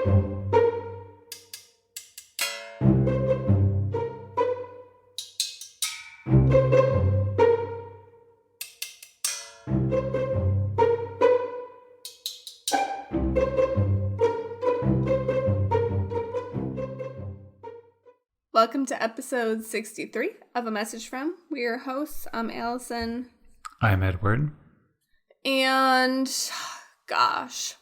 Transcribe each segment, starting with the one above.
Welcome to episode 63 of A Message From. We are hosts. I'm Alyson. I'm Edward. And, gosh,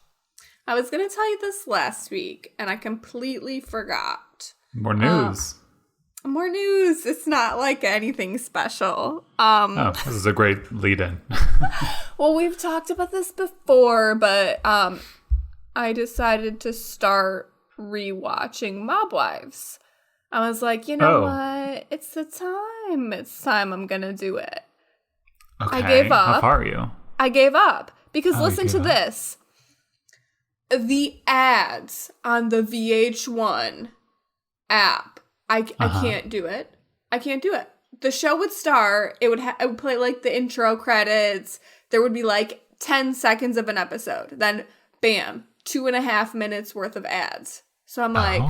I was going to tell you this last week, and I completely forgot. More news. More news. It's not like anything special. This is a great lead-in. Well, we've talked about this before, but I decided to start rewatching Mob Wives. I was like, you know what? It's the time. It's time I'm going to do it. Okay. I gave up. How far are you? I gave up. Because listen to this. The ads on the VH1 app. I can't do it. I can't do it. The show would start. It would play like the intro credits. There would be like 10 seconds of an episode. Then, bam, 2.5 minutes worth of ads. So I'm like...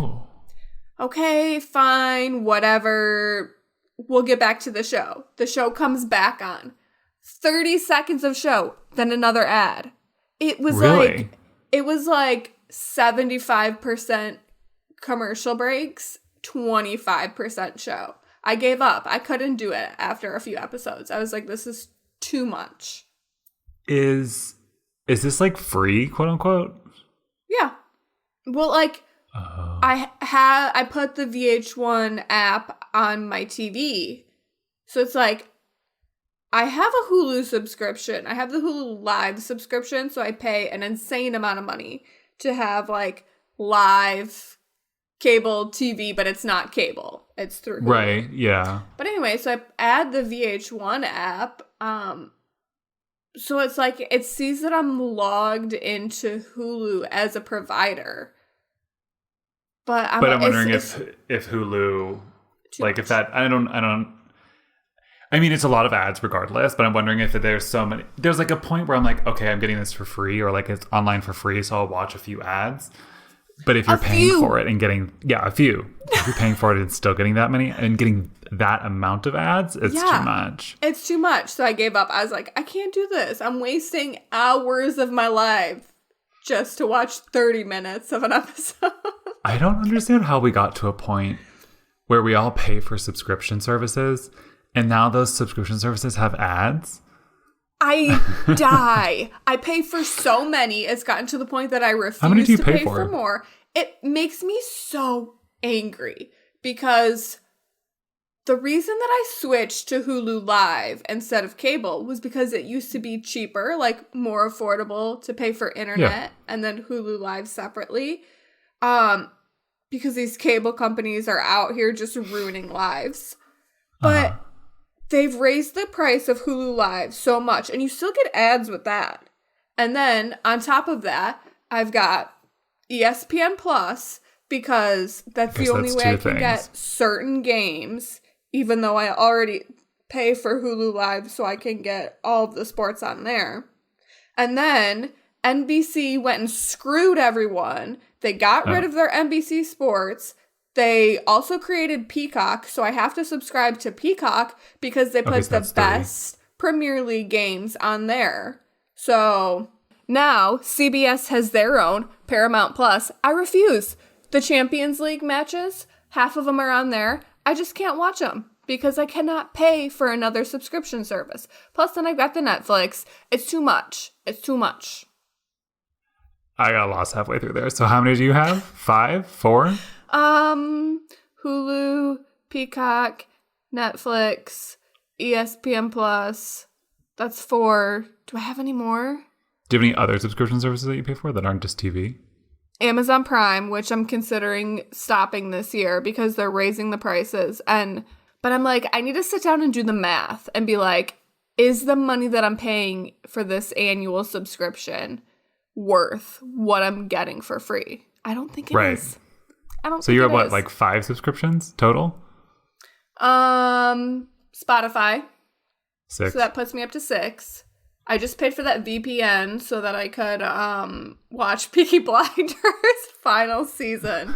Okay, fine, whatever. We'll get back to the show. The show comes back on. 30 seconds of show, then another ad. It was like 75% commercial breaks, 25% show. I gave up. I couldn't do it after a few episodes. I was like, this is too much. Is this like free, quote unquote? Yeah. Well, like... I put the VH1 app on my TV. So it's like, I have a Hulu subscription. I have the Hulu Live subscription, so I pay an insane amount of money to have like live cable TV, but it's not cable. It's through Hulu. Right, yeah. But anyway, so I add the VH1 app. So it's like, it sees that I'm logged into Hulu as a provider. But I'm wondering if Hulu, like if that, I mean, it's a lot of ads regardless, but I'm wondering if there's like a point where I'm like, okay, I'm getting this for free, or like it's online for free, so I'll watch a few ads. But if you're paying for it and getting, a few, if you're paying for it and still getting that many and getting that amount of ads, it's too much. It's too much. So I gave up. I was like, I can't do this. I'm wasting hours of my life just to watch 30 minutes of an episode. I don't understand how we got to a point where we all pay for subscription services, and now those subscription services have ads. I die. I pay for so many. It's gotten to the point that I refuse How many do you to pay for more. It makes me so angry because the reason that I switched to Hulu Live instead of cable was because it used to be cheaper, like more affordable to pay for internet and then Hulu Live separately. Because these cable companies are out here just ruining lives. But they've raised the price of Hulu Live so much, and you still get ads with that. And then, on top of that, I've got ESPN Plus, because that's the only way I can get certain games, even though I already pay for Hulu Live so I can get all of the sports on there. And then, NBC went and screwed everyone. They got rid of their NBC Sports. They also created Peacock, so I have to subscribe to Peacock because they put the best Premier League games on there. So now CBS has their own Paramount Plus. I refuse. The Champions League matches, half of them are on there. I just can't watch them because I cannot pay for another subscription service. Plus, then I've got the Netflix. It's too much. It's too much. I got lost halfway through there. So how many do you have? 5? 4? Hulu, Peacock, Netflix, ESPN Plus. That's 4. Do I have any more? Do you have any other subscription services that you pay for that aren't just TV? Amazon Prime, which I'm considering stopping this year because they're raising the prices. But I'm like, I need to sit down and do the math and be like, is the money that I'm paying for this annual subscription worth what I'm getting for free? I don't think it is. I don't. So you have what, like 5 subscriptions total? Spotify. 6. So that puts me up to 6. I just paid for that VPN so that I could watch Peaky Blinders final season.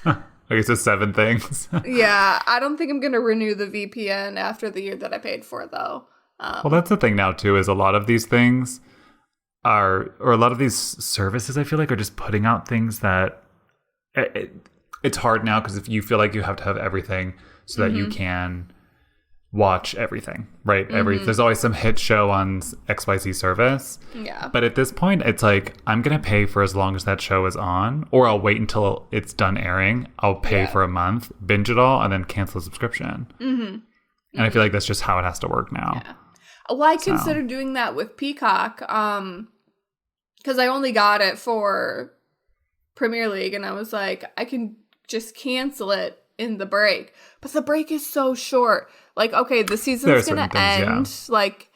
I guess it's 7 things. Yeah, I don't think I'm going to renew the VPN after the year that I paid for it, though. Well, that's the thing now, too, is a lot of these things or a lot of these services, I feel like, are just putting out things that it's hard now because if you feel like you have to have everything so that you can watch everything, right? There's always some hit show on XYZ service. Yeah. But at this point, it's like, I'm going to pay for as long as that show is on, or I'll wait until it's done airing. I'll pay for a month, binge it all, and then cancel the subscription. And I feel like that's just how it has to work now. Yeah. Well, I considered doing that with Peacock because I only got it for Premier League, and I was like, I can just cancel it in the break. But the break is so short. Like, okay, the season's going to end, like,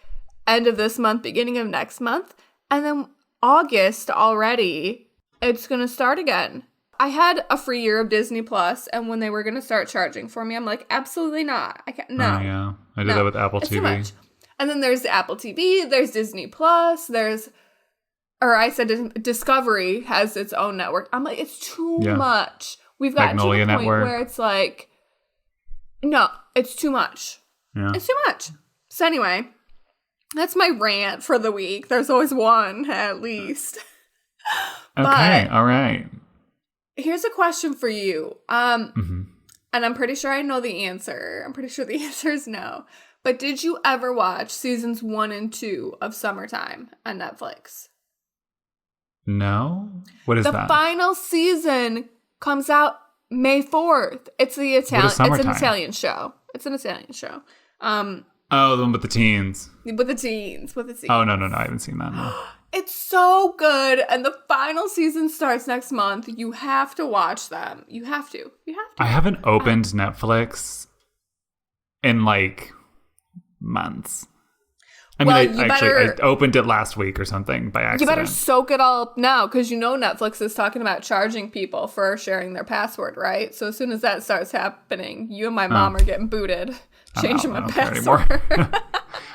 end of this month, beginning of next month. And then August already, it's going to start again. I had a free year of Disney Plus, and when they were going to start charging for me, I'm like, absolutely not. I can't. No. Oh, yeah. I did that with Apple TV. Too much. And then there's the Apple TV, there's Disney Plus, Discovery has its own network. I'm like, it's too much. We've gotten to the point network. where it's like, no, it's too much. Yeah. It's too much. So anyway, that's my rant for the week. There's always one, at least. Okay, all right. Here's a question for you. And I'm pretty sure I know the answer. I'm pretty sure the answer is no. But did you ever watch seasons 1 and 2 of Summertime on Netflix? No? What is that? The final season comes out May 4th. It's the Italian. It's an Italian show. It's an Italian show. Oh, the one with the teens. With the teens. Oh, no. I haven't seen that. No. It's so good. And the final season starts next month. You have to watch them. You have to. I haven't opened Netflix in like months. I opened it last week or something by accident. You better soak it all up now because you know Netflix is talking about charging people for sharing their password, right? So as soon as that starts happening, you and my mom are getting booted. Changing my password.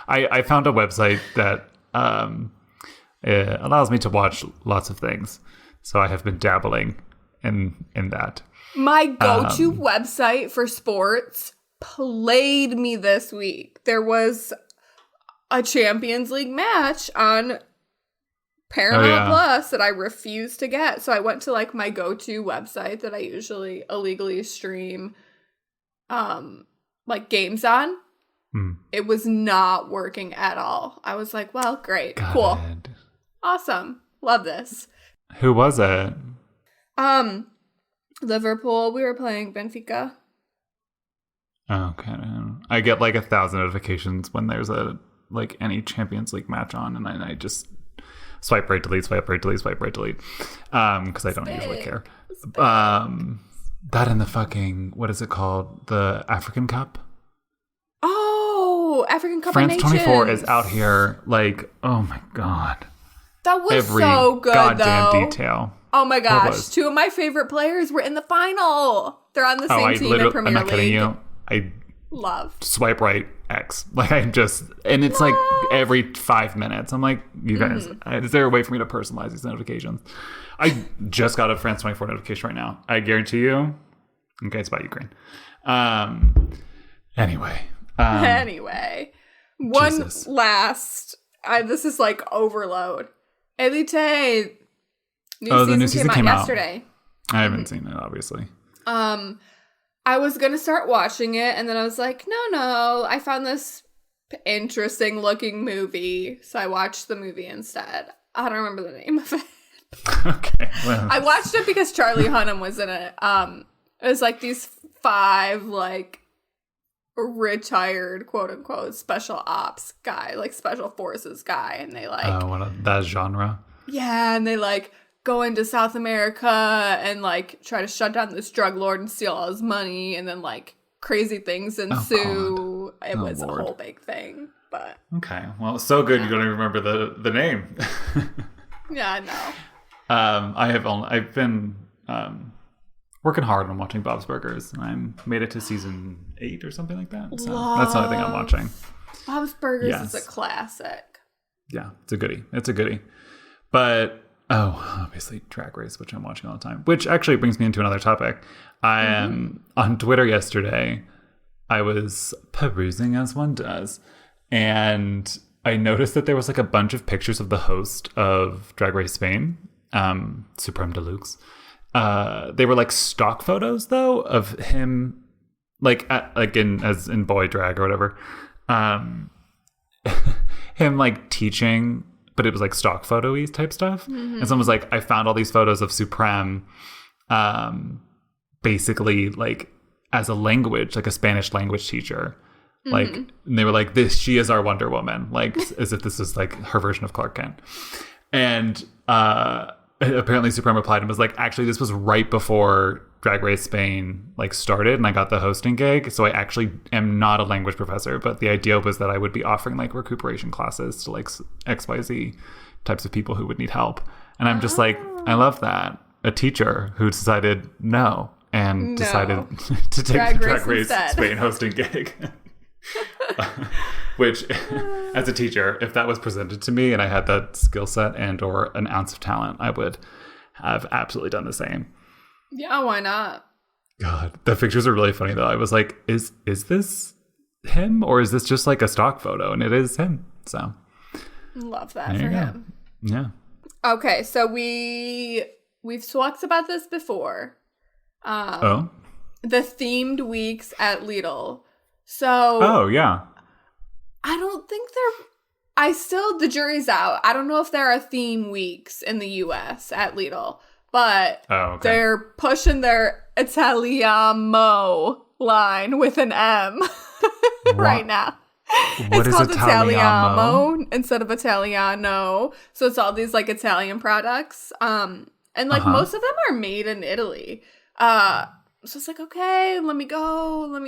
I found a website that allows me to watch lots of things. So I have been dabbling in that. My go-to website for sports played me this week. There was a Champions League match on Paramount Plus that I refused to get. So I went to like my go-to website that I usually illegally stream like games on. It was not working at all. I was like, well, great. Cool. Awesome. Love this. Who was it? Liverpool. We were playing Benfica. Okay. I get like 1,000 notifications when there's any Champions League match on, and I just swipe right, delete, because I don't usually care. That and the fucking, what is it called? The African Cup? Oh, African Cup France of Nations. 24 is out here, like, oh my God. That was so good, goddamn detail. Oh my gosh. 2 of my favorite players were in the final. They're on the same team in Premier League. I'm not kidding you. I love swipe right X. Like I'm just, and it's like every 5 minutes. I'm like, you guys, is there a way for me to personalize these notifications? I just got a France 24 notification right now. I guarantee you. Okay, it's about Ukraine. Anyway. One last. This is like overload. Elite. The new season came out yesterday. I haven't seen it, obviously. I was going to start watching it, and then I was like, no, I found this interesting looking movie, so I watched the movie instead. I don't remember the name of it. Okay. Well. I watched it because Charlie Hunnam was in it. It was like these 5, like, retired, quote-unquote, special ops guy, like, special forces guy, and they, like... that genre? Yeah, and they, like... go into South America and like try to shut down this drug lord and steal all his money, and then like crazy things ensue. It was Lord. A whole big thing, but okay. Well, it's so good you don't even remember the name. Yeah, I know. I've been working hard on watching Bob's Burgers, and I made it to season 8 or something like that. So that's the only thing I'm watching. Bob's Burgers is a classic. Yeah, it's a goodie. It's a goodie. But, obviously Drag Race, which I'm watching all the time, which actually brings me into another topic. I am on Twitter yesterday. I was perusing as one does, and I noticed that there was like a bunch of pictures of the host of Drag Race Spain, Supreme Deluxe. They were like stock photos though of him, as in boy drag or whatever. Him like teaching, but it was like stock photo-y type stuff. And someone was like, I found all these photos of Supreme, basically like as a language, like a Spanish language teacher. Like, and they were like, she is our Wonder Woman, like as if this is like her version of Clark Kent. And apparently Supreme replied and was like, actually, this was right before Drag Race Spain like started, and I got the hosting gig. So I actually am not a language professor, but the idea was that I would be offering like recuperation classes to like XYZ types of people who would need help. And I'm just like, I love that. A teacher who decided no and decided to take the Drag Race Spain hosting gig. Which, as a teacher, if that was presented to me and I had that skill set and or an ounce of talent, I would have absolutely done the same. Yeah, why not? God, the pictures are really funny though. I was like, is this him or is this just like a stock photo? And it is him. So love that for him. Yeah. Okay, so we've talked about this before. The themed weeks at Lidl. So yeah. I don't think the jury's out. I don't know if there are theme weeks in the US at Lidl, but they're pushing their Italiamo line with an M right now. What is called Italiamo instead of Italiano. So it's all these like Italian products. And like most of them are made in Italy. So it's like, okay, let me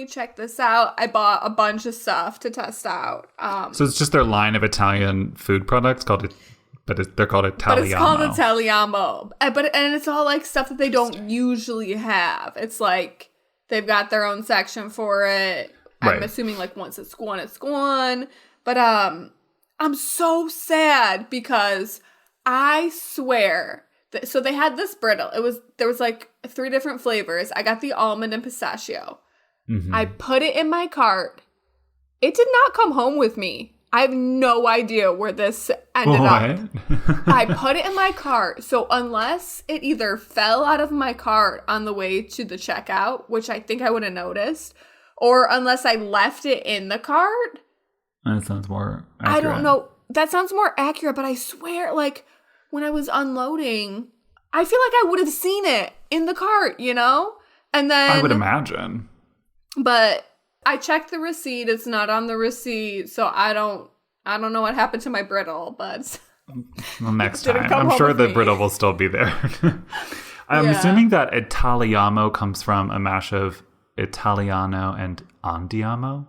check this out. I bought a bunch of stuff to test out. So it's just their line of Italian food products they're called Italiamo. But it's called Italiamo. And it's all like stuff that they don't usually have. It's like they've got their own section for it. Right. I'm assuming like once it's gone, it's gone. But I'm so sad because I swear. So they had this brittle. There was like 3 different flavors. I got the almond and pistachio. I put it in my cart. It did not come home with me. I have no idea where this ended up. I put it in my cart. So unless it either fell out of my cart on the way to the checkout, which I think I would have noticed, or unless I left it in the cart. That sounds more accurate. I don't know. That sounds more accurate, but I swear, like, when I was unloading, I feel like I would have seen it in the cart, you know? And then I would imagine. But I checked the receipt. It's not on the receipt, so I don't know what happened to my brittle, but well, next time. I'm sure the brittle will still be there. I'm assuming that Italiamo comes from a mash of Italiano and Andiamo.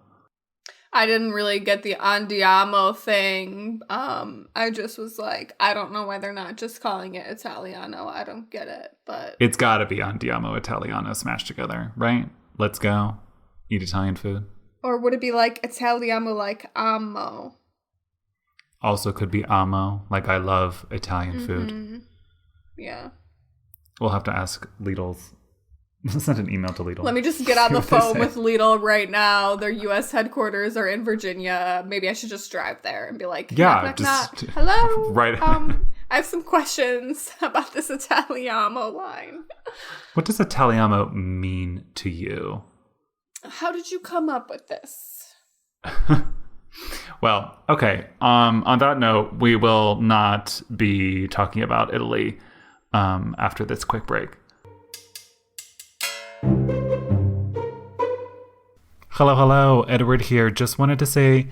I didn't really get the Andiamo thing. I just was like, I don't know why they're not just calling it Italiano. I don't get it, but it's got to be Andiamo Italiano smashed together, right? Let's go eat Italian food. Or would it be like Italiamo, like amo? Also could be amo, like I love Italian food. Yeah. We'll have to ask Lidl's. Send an email to Lidl. Let me just get on the phone with Lidl right now. Their U.S. headquarters are in Virginia. Maybe I should just drive there and be like, knock, knock. Hello? Right. I have some questions about this Italiamo line. What does Italiamo mean to you? How did you come up with this? Well, okay. On that note, we will not be talking about Italy after this quick break. Hello, Edward here. Just wanted to say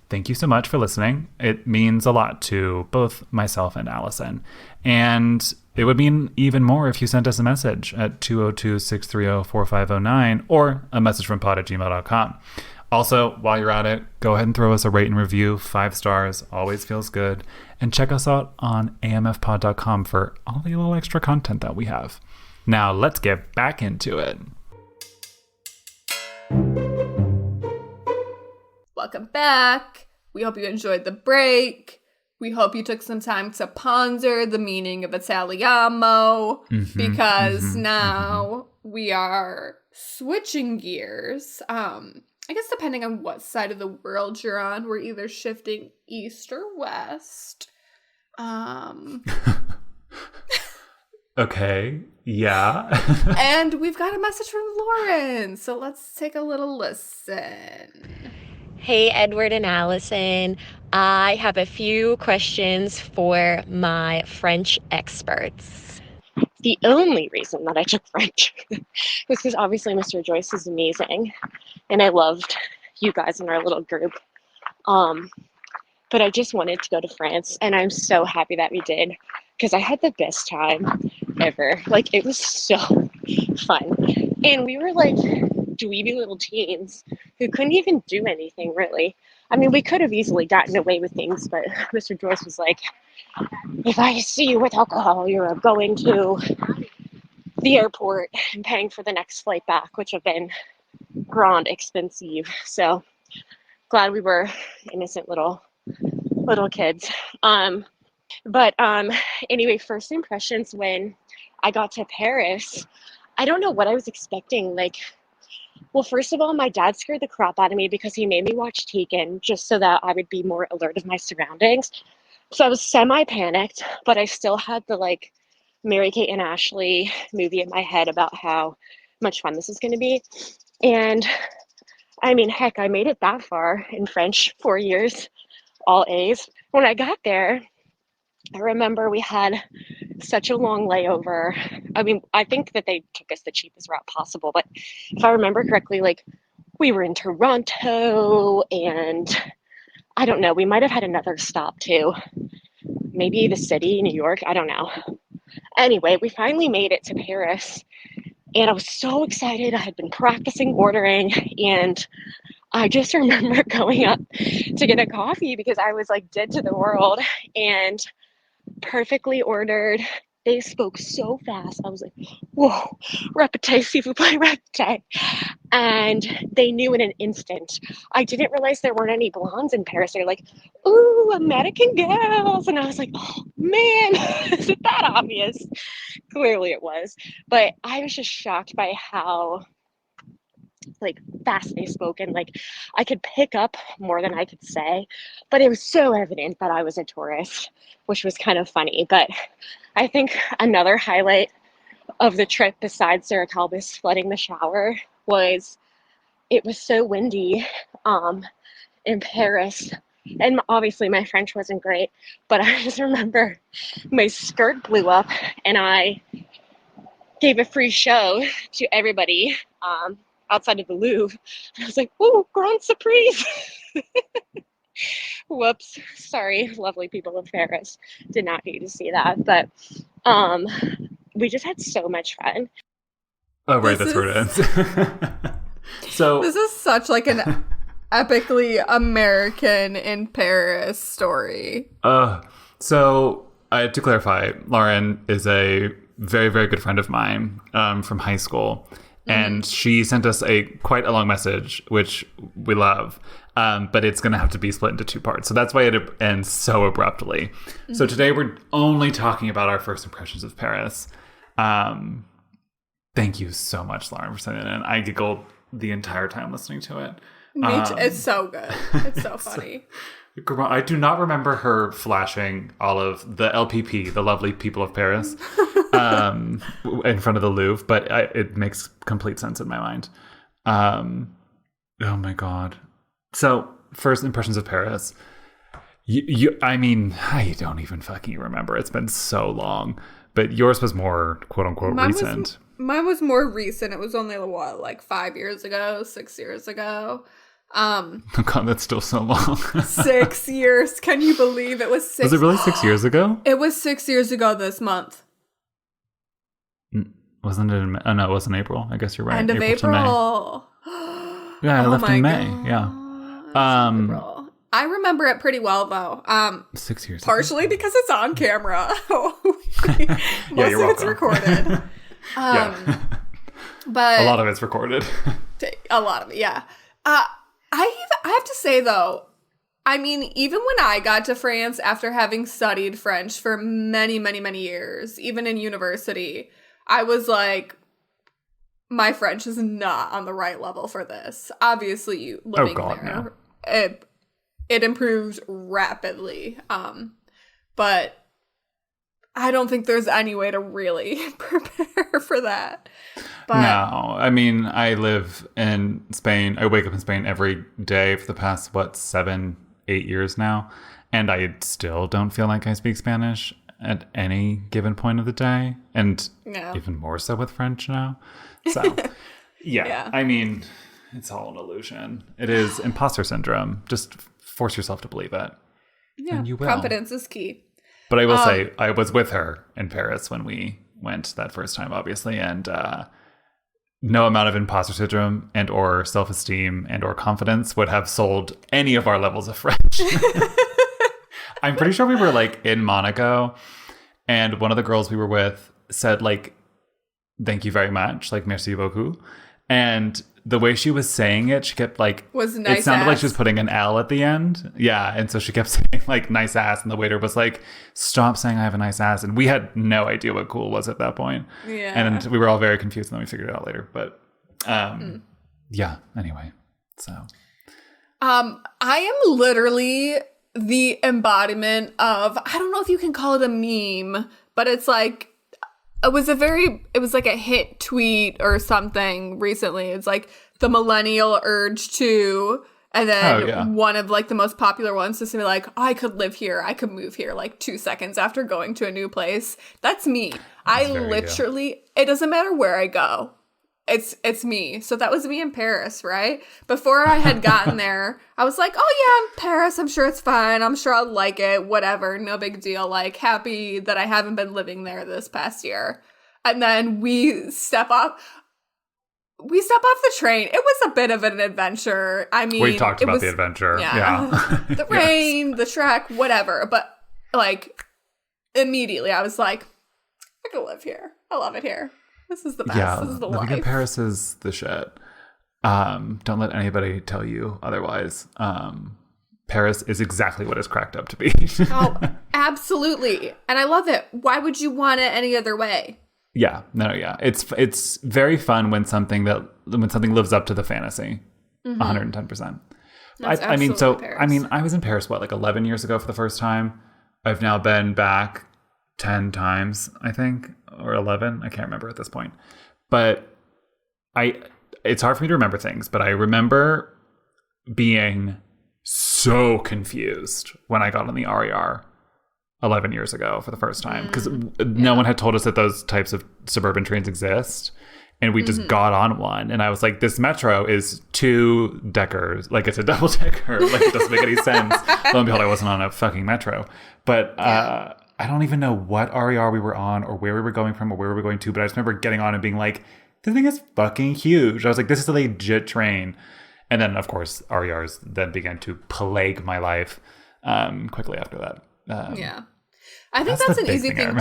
thank you so much for listening. It means a lot to both myself and Alyson. And it would mean even more if you sent us a message at 202-630-4509 or a message from pod@gmail.com. Also, while you're at it, go ahead and throw us a rate and review. 5 stars always feels good. And check us out on amfpod.com for all the little extra content that we have. Now, let's get back into it. Welcome back. We hope you enjoyed the break. We hope you took some time to ponder the meaning of Italiamo, because now we are switching gears. I guess depending on what side of the world you're on, we're either shifting east or west. Okay, yeah. And we've got a message from Lauren, so let's take a little listen. Hey, Edward and Alyson. I have a few questions for my French experts. The only reason that I took French was because obviously Mr. Joyce is amazing, and I loved you guys in our little group. But I just wanted to go to France, and I'm so happy that we did, because I had the best time ever. Like, it was so fun. And we were like dweeby little teens who couldn't even do anything, really. I mean, we could have easily gotten away with things, but Mr. Joyce was like, if I see you with alcohol, you're going to the airport and paying for the next flight back, which have been grand expensive. So glad we were innocent little kids. But anyway, first impressions when I got to Paris, I don't know what I was expecting. Like, well, first of all, my dad scared the crap out of me because he made me watch Taken just so that I would be more alert of my surroundings. So I was semi-panicked, but I still had the like Mary-Kate and Ashley movie in my head about how much fun this is going to be. And I mean, heck, I made it that far in French, 4 years, all A's. When I got there, I remember we had such a long layover. I mean, I think that they took us the cheapest route possible, but if I remember correctly, like, we were in Toronto, and I don't know, we might have had another stop too. Maybe the city, New York, I don't know. Anyway, we finally made it to Paris, and I was so excited. I had been practicing ordering, and I just remember going up to get a coffee because I was like dead to the world, and perfectly ordered. They spoke so fast. I was like, whoa, répétez, s'il vous plaît, répétez. And they knew in an instant. I didn't realize there weren't any blondes in Paris. They're like, ooh, American girls. And I was like, oh, man, is it that obvious? Clearly it was. But I was just shocked by how like fast they spoke, and like I could pick up more than I could say, but it was so evident that I was a tourist, which was kind of funny. But I think another highlight of the trip, besides Sarah Calbus flooding the shower, was it was so windy in Paris. And obviously my French wasn't great, but I just remember my skirt blew up and I gave a free show to everybody outside of the Louvre. And I was like, ooh, grand surprise. Whoops. Sorry, lovely people of Paris. Did not need to see that. But we just had so much fun. Oh, right. That's where it ends. So this is such like an epically American in Paris story. So to clarify, Lauren is a very, very good friend of mine from high school. And she sent us quite a long message, which we love, but it's going to have to be split into two parts. So that's why it ends so abruptly. Mm-hmm. So today we're only talking about our first impressions of Paris. Thank you so much, Lauren, for sending it in. I giggled the entire time listening to it. Me too. It's so good. It's so funny. I do not remember her flashing all of the LPP, the lovely people of Paris, in front of the Louvre, but it makes complete sense in my mind. Oh my God. So, first impressions of Paris. I mean, I don't even fucking remember. It's been so long. But yours was more, quote unquote, recent. Mine was more recent. It was only, what, like 5 years ago, 6 years ago. Oh God, that's still so long. 6 years. Can you believe it was 6? Was it really 6 years ago? It was 6 years ago this month. Wasn't it? Oh no, it was in April. I guess you're right. End of April. Yeah, I left in May. God. Yeah. April. I remember it pretty well though. 6 years. Partially because it's on camera. Most you're of welcome. it's recorded. Yeah. But a lot of it's recorded. A lot of it, yeah. I have to say though, I mean, even when I got to France after having studied French for many, many, many years, even in university, I was like, my French is not on the right level for this. Obviously, living there, no. It improved rapidly. But I don't think there's any way to really prepare for that. But no, I mean, I live in Spain. I wake up in Spain every day for the past, 7, 8 years now. And I still don't feel like I speak Spanish at any given point of the day. And even more so with French now. So, yeah, I mean, it's all an illusion. It is imposter syndrome. Just force yourself to believe it. Yeah, and you will. Confidence is key. But I will say, I was with her in Paris when we went that first time, obviously, and no amount of imposter syndrome and or self-esteem and or confidence would have sold any of our levels of French. I'm pretty sure we were like in Monaco, and one of the girls we were with said like, "Thank you very much," like "Merci beaucoup," and the way she was saying it, she kept like, was nice. It sounded ass. like she was putting an L at the end. Yeah. And so she kept saying like nice ass. And the waiter was like, stop saying I have a nice ass. And we had no idea what cool was at that point. Yeah. And we were all very confused. And then we figured it out later. But yeah, anyway. So. I am literally the embodiment of, I don't know if you can call it a meme, but it's like, it was like a hit tweet or something recently. It's like the millennial urge to, and then one of like the most popular ones to say like, I could live here, I could move here like 2 seconds after going to a new place. That's me. I literally, it doesn't matter where I go. It's me. So that was me in Paris, right? Before I had gotten there, I was like, oh yeah, I'm Paris. I'm sure it's fine. I'm sure I'll like it. Whatever. No big deal. Like, happy that I haven't been living there this past year. And then we step off the train. It was a bit of an adventure. I mean, we talked about the adventure. Yeah. The rain, the trek, whatever. But like, immediately I was like, I could live here. I love it here. This is the best. Yeah, this is the living life. in Paris is the shit. Don't let anybody tell you otherwise. Paris is exactly what it's cracked up to be. Oh, absolutely. And I love it. Why would you want it any other way? Yeah. No, yeah. It's very fun when something lives up to the fantasy. 110%. I mean, so Paris. I mean, I was in Paris like 11 years ago for the first time. I've now been back 10 times, I think, or 11. I can't remember at this point. But it's hard for me to remember things, but I remember being so confused when I got on the RER 11 years ago for the first time, because no one had told us that those types of suburban trains exist. And we just got on one. And I was like, this metro is 2 deckers. Like, it's a double decker. Like, it doesn't make any sense. Lo and behold, I wasn't on a fucking metro. But I don't even know what RER we were on or where we were going from or where we were going to. But I just remember getting on and being like, this thing is fucking huge. I was like, this is a legit train. And then, of course, RERs then began to plague my life quickly after that. Yeah. I think that's an easy thing.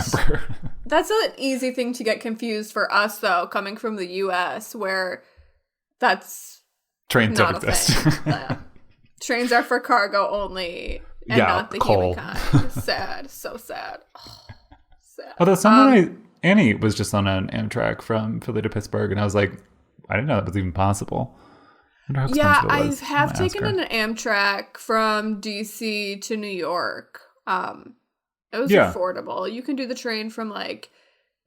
That's an easy thing to get confused for us, though, coming from the U.S., where that's trains not don't exist. Trains are for cargo only, and not the human kind. Sad, so sad. Oh, sad. Although Annie was just on an Amtrak from Philly to Pittsburgh, and I was like, I didn't know that was even possible. Yeah, I have taken an Amtrak from D.C. to New York. It was affordable. You can do the train from like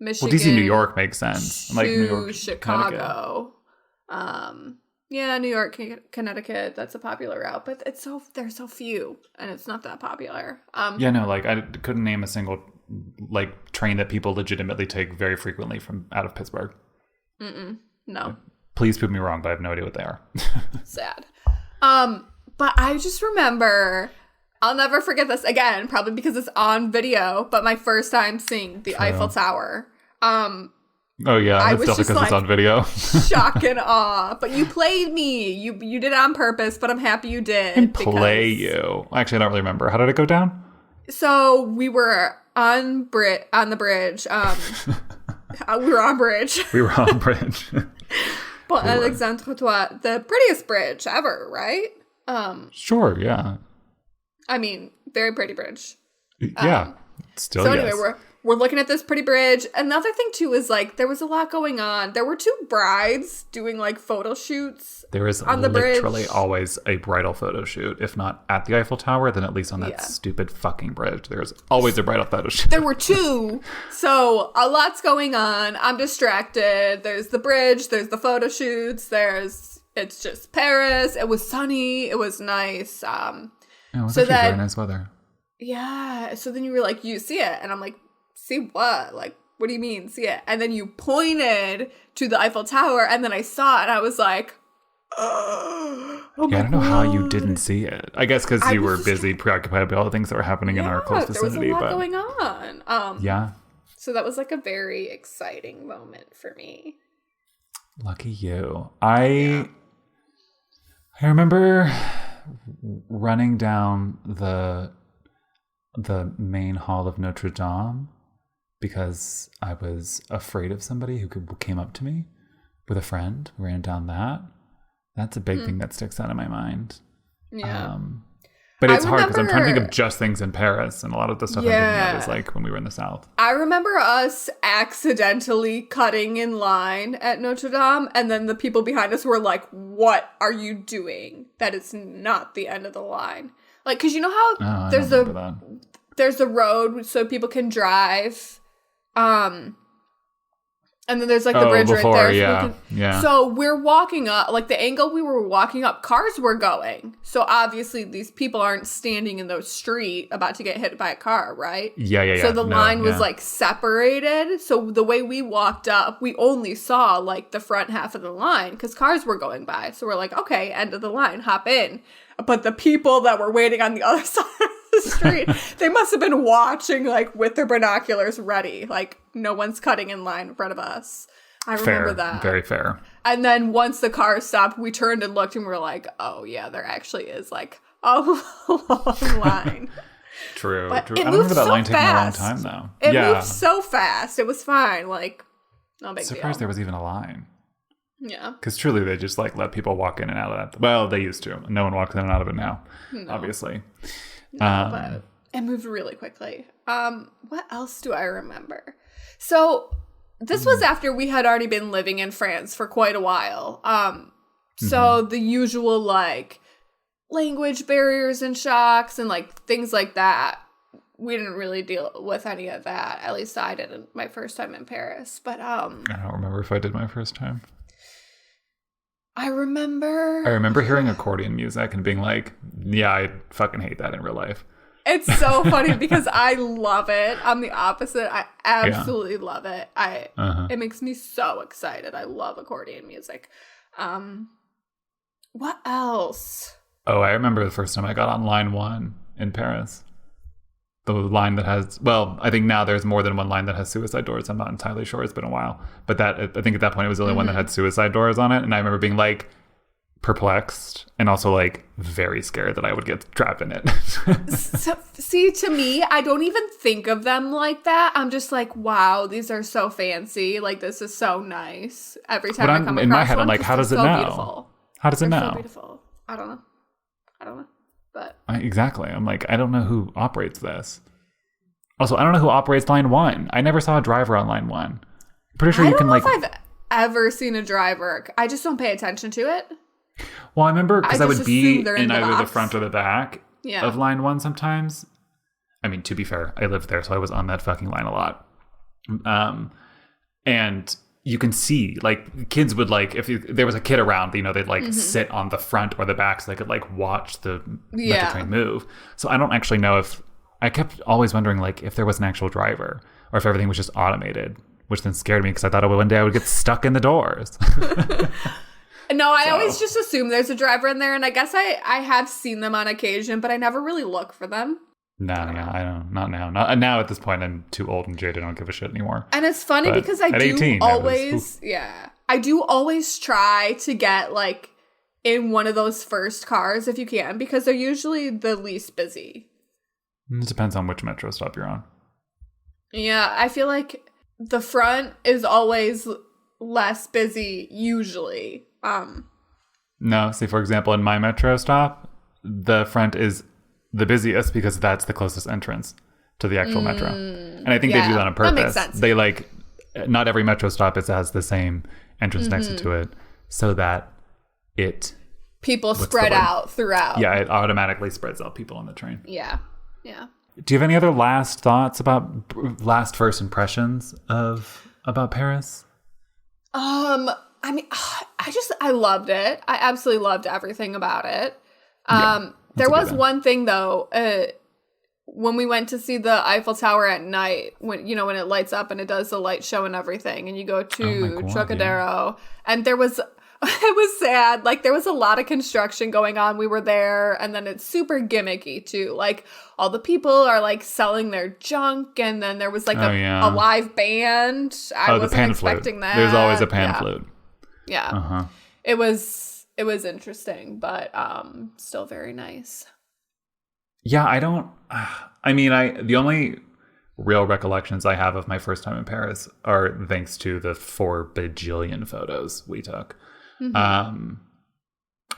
Michigan. Well, DC, New York makes sense. To like New York, Chicago. New York, Connecticut. That's a popular route, but there's so few, and it's not that popular. Like I couldn't name a single like train that people legitimately take very frequently from out of Pittsburgh. No. Please prove me wrong, but I have no idea what they are. Sad. But I just remember. I'll never forget this again, probably because it's on video, but my first time seeing the Eiffel Tower. Oh yeah, it's definitely because it's on video. Shock and awe. But you played me. You did it on purpose, but I'm happy you did. And play you. Actually, I don't really remember. How did it go down? So we were on the bridge. We were on bridge. We were on bridge. But Alexandre Toit, the prettiest bridge ever, right? Sure, yeah. I mean, very pretty bridge. Yeah. Still, So anyway, yes. we're looking at this pretty bridge. Another thing too is like there was a lot going on. There were 2 brides doing like photo shoots. There is on the literally bridge. always a bridal photo shoot. If not at the Eiffel Tower, then at least on that Yeah. stupid fucking bridge. There's always a bridal photo shoot. There were 2, so a lot's going on. I'm distracted. There's the bridge. There's the photo shoots. It's just Paris. It was sunny. It was nice. Oh, it was so actually that- very nice weather. Yeah. So then you were like, you see it. And I'm like, see what? Like, what do you mean, see it? And then you pointed to the Eiffel Tower. And then I saw it. And I was like, oh Yeah, I don't know how you God. didn't see it. I guess because I you was were busy, preoccupied by all the things that were happening in our close vicinity. There was a lot But going on. yeah, So that was like a very exciting moment for me. lucky you. I remember running down the main hall of Notre Dame because I was afraid of somebody who came up to me with a friend. We ran down that. That's a big thing that sticks out in my mind. Yeah. But I it's hard because I'm trying to think remember- of just things in Paris, and a lot of the stuff I'm thinking of is like when we were in the South. I remember us accidentally cutting in line at Notre Dame, and then the people behind us were like, what are you doing? That is not the end of the line. Like, because you know how Oh, I there's don't remember that. there's a road so people can drive, and then there's like the bridge before, right there. yeah, So, yeah. so we're walking up, like the angle we were walking up, cars were going. So obviously these people aren't standing in the street about to get hit by a car, right? Yeah. So the No, line was yeah. like separated. So the way we walked up, we only saw like the front half of the line because cars were going by. So we're like, okay, end of the line, hop in. But the people that were waiting on the other side of the street, they must have been watching like with their binoculars ready. Like no one's cutting in line in front of us. I remember fair, that. very fair. And then once the car stopped, we turned and looked and we were like, oh yeah, there actually is like a long line. True, But true. it I don't remember moved that so line taking fast. a long time though. It yeah, moved so fast. It was fine. Like, no big surprised deal. there was even a line. Yeah. Because truly, they just like let people walk in and out of that. Well, they used to. No one walks in and out of it now, obviously. But it moved really quickly. What else do I remember? So this was after we had already been living in France for quite a while. So the usual like language barriers and shocks and like things like that. We didn't really deal with any of that. At least I didn't my first time in Paris. But I don't remember if I did my first time. I remember I remember hearing accordion music and being like, yeah, I fucking hate that in real life. it's so funny because I love it. I'm the opposite. I absolutely love it. It makes me so excited. I love accordion music. What else? Oh, I remember the first time I got on line 1 in Paris. The line that has, well, I think now there's more than one line that has suicide doors. I'm not entirely sure. It's been a while. But that, I think at that point it was the only one that had suicide doors on it. And I remember being like perplexed and also like very scared that I would get trapped in it. So, see, to me, I don't even think of them like that. I'm just like, wow, these are so fancy. Like, this is so nice. Every time But I I'm come across in my head, I'm one, like, 'cause how they're does it so know? Beautiful. How does it They're so know? beautiful. I don't know. But Exactly. I'm like, I don't know who operates this. Also, I don't know who operates line 1. I never saw a driver on line 1. I'm pretty sure I you don't can know like. if I've ever seen a driver. I just don't pay attention to it. Well, I remember because I just would be assume they're in in the either the box. front or the back Yeah. of line 1 sometimes. I mean, to be fair, I lived there, so I was on that fucking line a lot. And you can see, like, kids would, like, if there was a kid around, you know, they'd, like, sit on the front or the back so they could, like, watch the metro train move. So I don't actually know if... I kept always wondering, like, if there was an actual driver or if everything was just automated, which then scared me because I thought one day I would get stuck in the doors. No, I always just assume there's a driver in there, and I guess I have seen them on occasion, but I never really look for them. No, yeah, I don't. Not now. Not now. At this point, I'm too old and jaded. I don't give a shit anymore. And it's funny But because I at do 18, always, I do always try to get like in one of those first cars if you can, because they're usually the least busy. It depends on which metro stop you're on. Yeah, I feel like the front is always less busy usually. No, see, for example, in my metro stop, the front is the busiest because that's the closest entrance to the actual metro. And I think they do that on purpose. That makes sense. They like, not every metro stop has the same entrance next to it so that people spread out throughout. Yeah, it automatically spreads out people on the train. Yeah. Yeah. Do you have any other last thoughts about first impressions about Paris? I mean, I loved it. I absolutely loved everything about it. There was one thing though, when we went to see the Eiffel Tower at night, when it lights up and it does the light show and everything, and you go to Trocadero, and it was sad. Like, there was a lot of construction going on. We were there, and then it's super gimmicky too. Like, all the people are like selling their junk, and then there was like a live band. I wasn't expecting that. There's always a pan flute. Yeah. Uh-huh. It was interesting, but still very nice. Yeah, the only real recollections I have of my first time in Paris are thanks to the 4 bajillion photos we took. I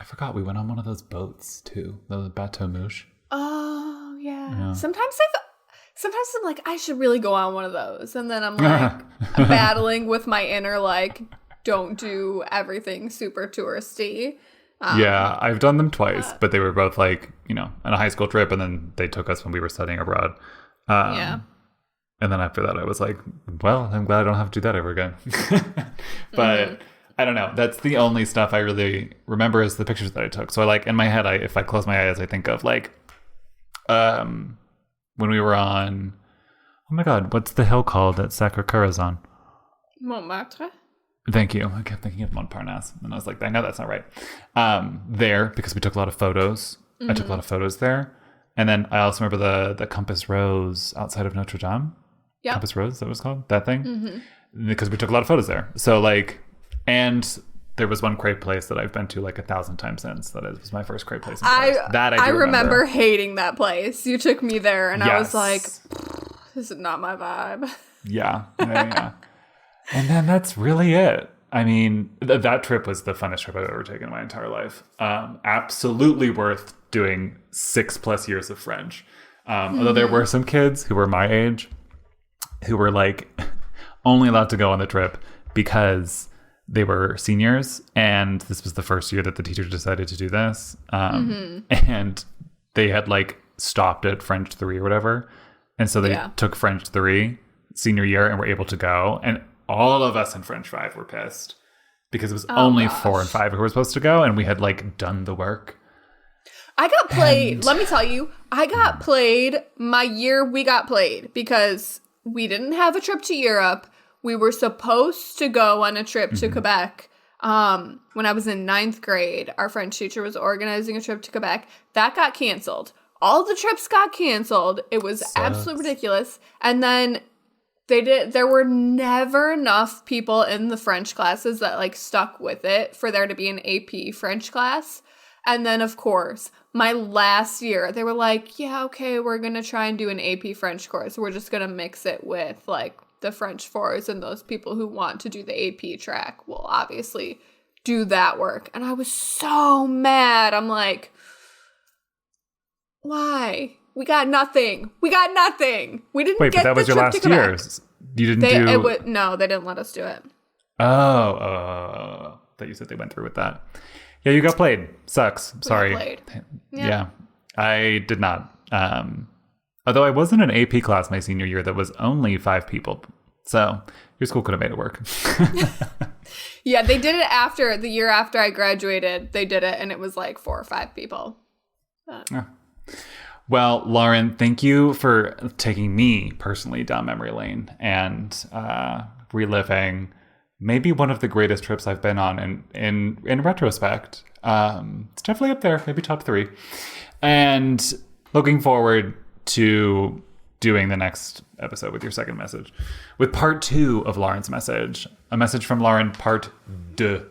forgot we went on one of those boats too, the Bateau Mouche. Oh yeah. Sometimes I'm like, I should really go on one of those, and then I'm like battling with my inner like, don't do everything super touristy. Yeah, I've done them twice, but they were both like, on a high school trip, and then they took us when we were studying abroad. And then after that, I was like, well, I'm glad I don't have to do that ever again. But I don't know. That's the only stuff I really remember is the pictures that I took. So I like, in my head, if I close my eyes, I think of like, when we were on, oh my God, what's the hill called that Sacré-Cœur is on? Montmartre. Thank you. I kept thinking of Montparnasse, and I was like, I know that's not right. There, because we took a lot of photos. I took a lot of photos there. And then I also remember the Compass Rose outside of Notre Dame. Yeah. Compass Rose, that was called? That thing? Because we took a lot of photos there. So like, and there was one crepe place that I've been to like 1,000 times since. That was my first crepe place in Paris. I remember hating that place. You took me there, and I was like, this is not my vibe. Yeah. And then that's really it. I mean, that trip was the funnest trip I've ever taken in my entire life. Absolutely worth doing 6+ years of French. Although there were some kids who were my age who were like only allowed to go on the trip because they were seniors, and this was the first year that the teacher decided to do this. And they had like stopped at French 3 or whatever. And so they took French 3 senior year and were able to go. And all of us in French 5 were pissed because it was only 4 and 5 who were supposed to go, and we had like done the work. I got played. Let me tell you, I got played my year. We got played because we didn't have a trip to Europe. We were supposed to go on a trip to Quebec. When I was in 9th grade, our French teacher was organizing a trip to Quebec. That got canceled. All the trips got canceled. It was absolutely ridiculous. And then there were never enough people in the French classes that like stuck with it for there to be an AP French class. And then of course, my last year, they were like, yeah, okay, we're going to try and do an AP French course. We're just going to mix it with like the French 4s, and those people who want to do the AP track will obviously do that work. And I was so mad. I'm like, why? We got nothing. We didn't Wait, get but that was your last year. You didn't No, they didn't let us do it. Oh. That you said they went through with that. Yeah, you got played. Sucks. Sorry. Played. Yeah, I did not. Although I was in an AP class my senior year that was only 5 people. So your school could have made it work. Yeah, they did it after the year after I graduated. They did it, and it was like 4 or 5 people. Well, Lauren, thank you for taking me personally down memory lane and reliving maybe one of the greatest trips I've been on in retrospect. It's definitely up there, maybe top 3. And looking forward to doing the next episode with your second message, with part 2 of Lauren's message, a message from Lauren, part 2,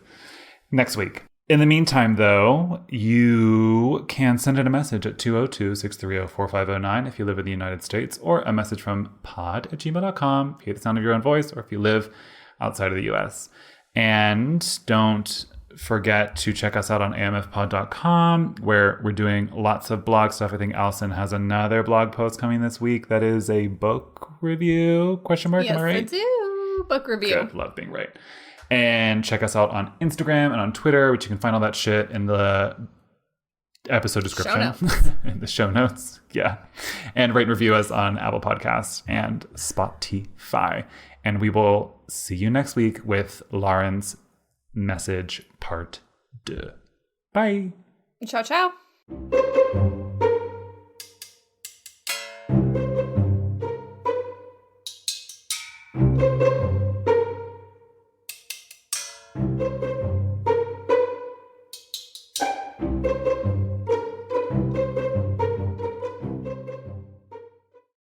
next week. In the meantime, though, you can send in a message at 202-630-4509 if you live in the United States, or a message from pod@gmail.com if you hate the sound of your own voice, or if you live outside of the U.S. And don't forget to check us out on amfpod.com, where we're doing lots of blog stuff. I think Alyson has another blog post coming this week that is a book review, question mark, Yes, am I right? I do. Book review. Good, love being right. And check us out on Instagram and on Twitter, which you can find all that shit in the episode description. In the show notes. Yeah. And rate and review us on Apple Podcasts and Spotify. And we will see you next week with Lauren's message part 2. Bye. Ciao, ciao.